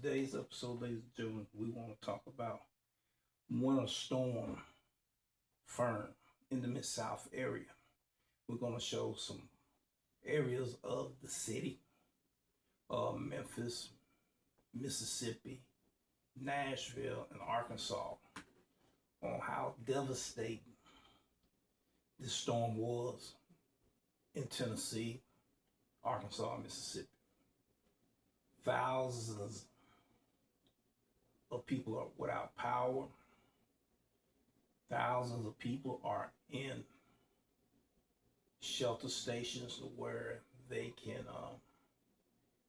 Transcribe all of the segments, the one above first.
today's episode, ladies and gentlemen, we want to talk about winter storm Fern in the Mid-South area. We're going to show some areas of the city, Memphis, Mississippi, Nashville, and Arkansas, on how devastating this storm was in Tennessee, Arkansas, and Mississippi. Thousands of people are without power. Thousands of people are in shelter stations where they can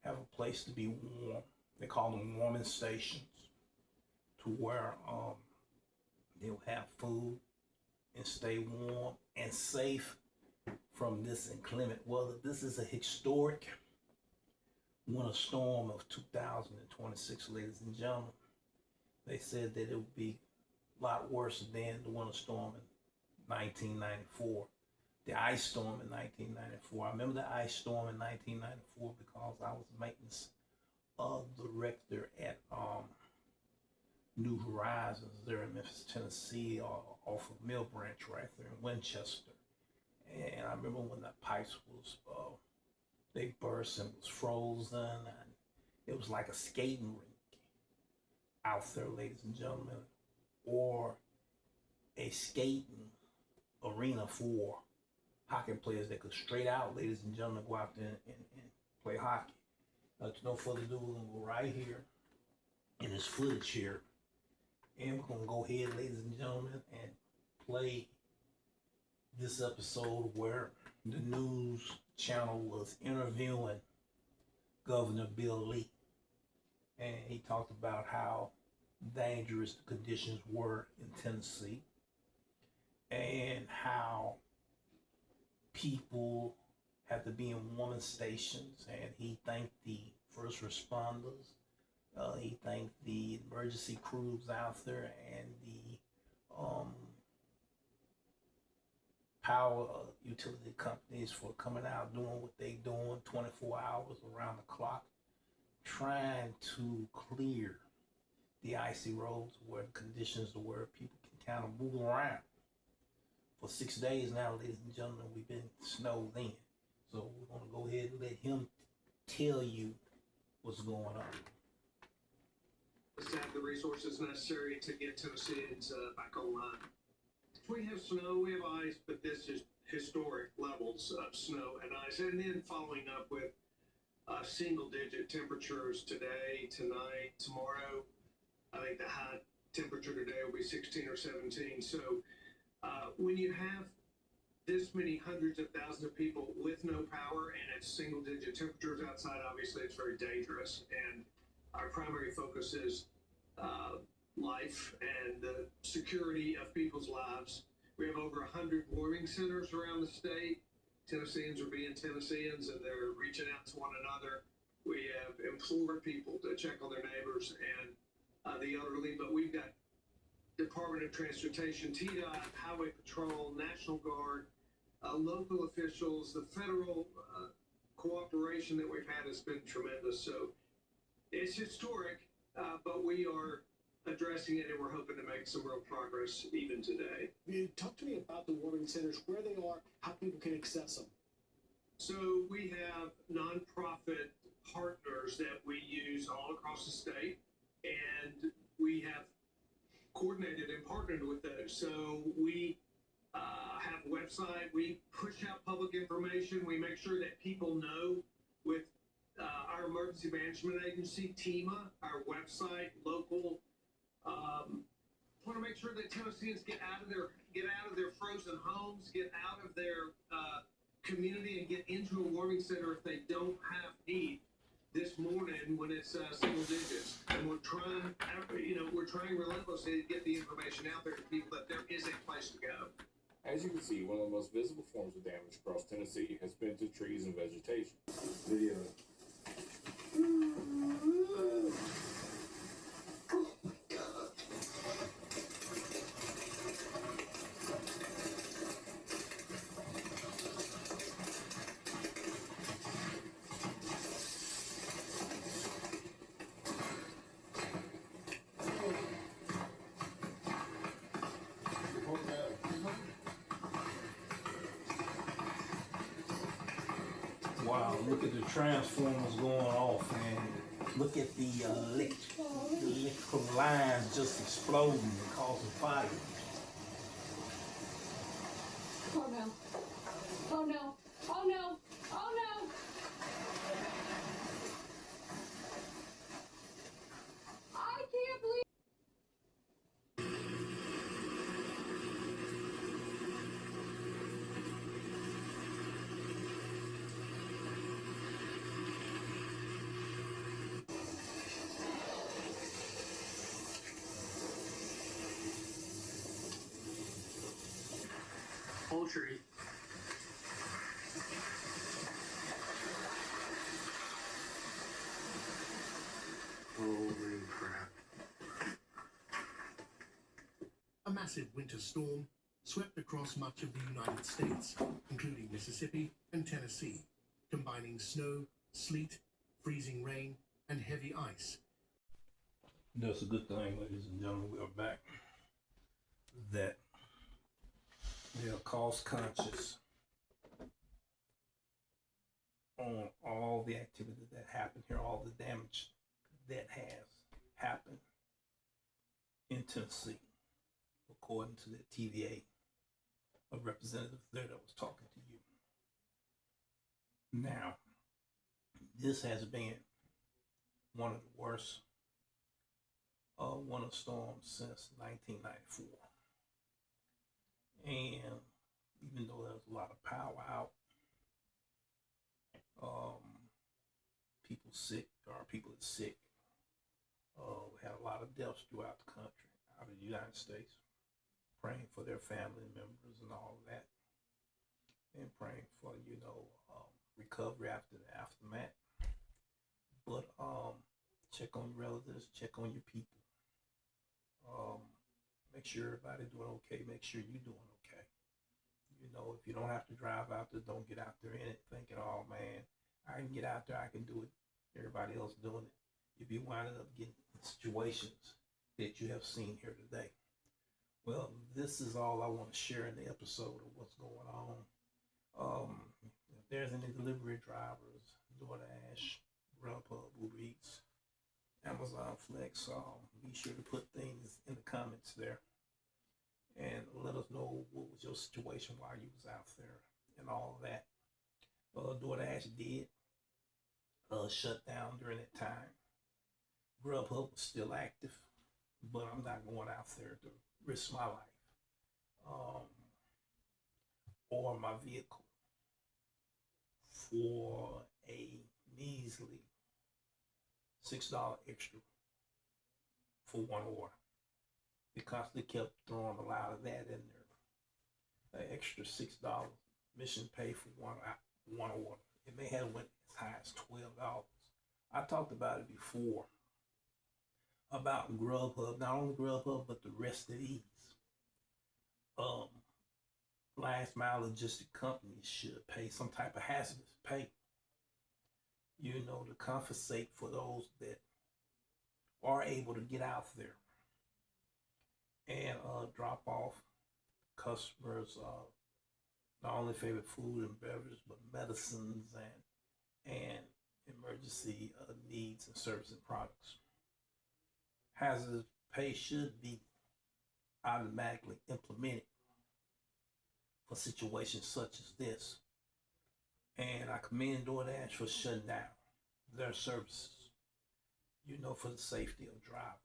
have a place to be warm. They call them warming stations, to where they'll have food and stay warm and safe from this inclement weather. This is a historic winter storm of 2026, ladies and gentlemen. They said that it would be a lot worse than the winter storm in 1994, the ice storm in 1994. I remember the ice storm in 1994 because I was maintenance director at New Horizons there in Memphis, Tennessee, off of Mill Branch right there in Winchester. And I remember when the pipes was they burst and was frozen, and it was like a skating rink out there, ladies and gentlemen, or a skating arena for hockey players that could straight out, ladies and gentlemen, go out there and play hockey. To no further ado, we're going to go right here in this footage here, and we're going to go ahead, ladies and gentlemen, and play this episode where the news channel was interviewing Governor Bill Lee, and he talked about how dangerous the conditions were in Tennessee and how people have to be in warming stations, and he thanked the first responders, he thanked the emergency crews out there, and the power utility companies for coming out doing what they doing 24 hours around the clock, trying to clear the icy roads where the conditions are where people can kind of move around. For 6 days now, ladies and gentlemen, we've been snowed in. So we're going to go ahead and let him tell you what's going on. To have the resources necessary to get Tennesseans back online. We have snow, we have ice, but this is historic levels of snow and ice. And then following up with single-digit temperatures today, tonight, tomorrow. I think the high temperature today will be 16 or 17. So when you have this many hundreds of thousands of people with no power and at single-digit temperatures outside, obviously it's very dangerous. And our primary focus is life and the security of people's lives. We have over 100 warming centers around the state. Tennesseans are being Tennesseans, and they're reaching out to one another. We have implored people to check on their neighbors and the elderly, but we've got Department of Transportation, TDOT, Highway Patrol, National Guard, local officials. The federal cooperation that we've had has been tremendous. So it's historic, but we are addressing it, and we're hoping to make some real progress even today. Talk to me about the warming centers, where they are, how people can access them. So we have nonprofit partners that we use all across the state, and we have coordinated and partnered with those. So we have a website, we push out public information, we make sure that people know with our emergency management agency, TEMA, our website, local. Want to make sure that Tennesseans get out of their frozen homes, get out of their community, and get into a warming center if they don't have heat this morning when it's single digits. And we're trying relentlessly to get the information out there to people that there is a place to go. As you can see, one of the most visible forms of damage across Tennessee has been to trees and vegetation. Video. Look at the transformers going off, and look at the electrical lines just exploding and causing fire. Oh no. Oh no. Oh no. Oh no. I can't believe. Poultry. Holy crap. A massive winter storm swept across much of the United States, including Mississippi and Tennessee, combining snow, sleet, freezing rain, and heavy ice. That's a good thing, ladies and gentlemen. We are back. That they are cost conscious on all the activity that happened here, all the damage that has happened in Tennessee, according to the TVA, a representative there that was talking to you. Now, this has been one of the worst winter storms since 1994. And even though there's a lot of power out, people sick, or people that's sick, we had a lot of deaths throughout the country, out of the United States, praying for their family members and all of that, and praying for, recovery after the aftermath. But check on your relatives, check on your people. Make sure everybody's doing okay. Make sure you're doing okay. If you don't have to drive out there, don't get out there in it thinking, oh man, I can get out there, I can do it. Everybody else doing it. You'll be winding up getting situations that you have seen here today. Well, this is all I want to share in the episode of what's going on. If there's any delivery drivers, Doordash, Grubhub, Uber Eats, Amazon Flex, be sure to put things in the comments there and let us know what was your situation while you was out there and all of that. Doordash did shut down during that time. Grubhub was still active, but I'm not going out there to risk my life or my vehicle for a measly $6 extra for one order, because they kept throwing a lot of that in there. An extra $6 mission pay for one order. It may have went as high as $12. I talked about it before about Grubhub, not only Grubhub but the rest of these last mile logistic companies should pay some type of hazardous pay, to compensate for those that are able to get out there and drop off customers not only favorite food and beverage, but medicines and emergency needs and services and products. Hazardous pay should be automatically implemented for situations such as this. And I commend Doordash for shutting down their services, for the safety of drivers.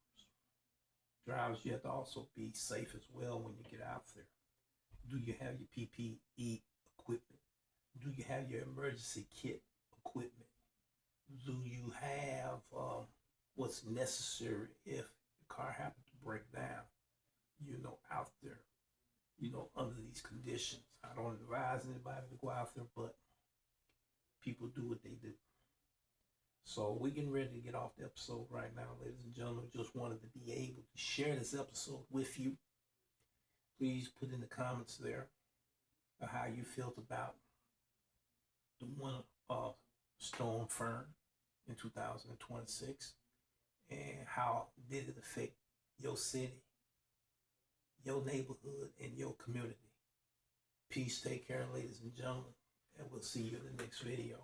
Drivers, you have to also be safe as well when you get out there. Do you have your PPE equipment? Do you have your emergency kit equipment? Do you have what's necessary if the car happens to break down, out there, under these conditions? I don't advise anybody to go out there, but people do what they do. So we're getting ready to get off the episode right now, ladies and gentlemen. Just wanted to be able to share this episode with you. Please put in the comments there how you felt about the winter storm Fern in 2026, and how did it affect your city, your neighborhood, and your community. Peace, take care, ladies and gentlemen, and we'll see you in the next video.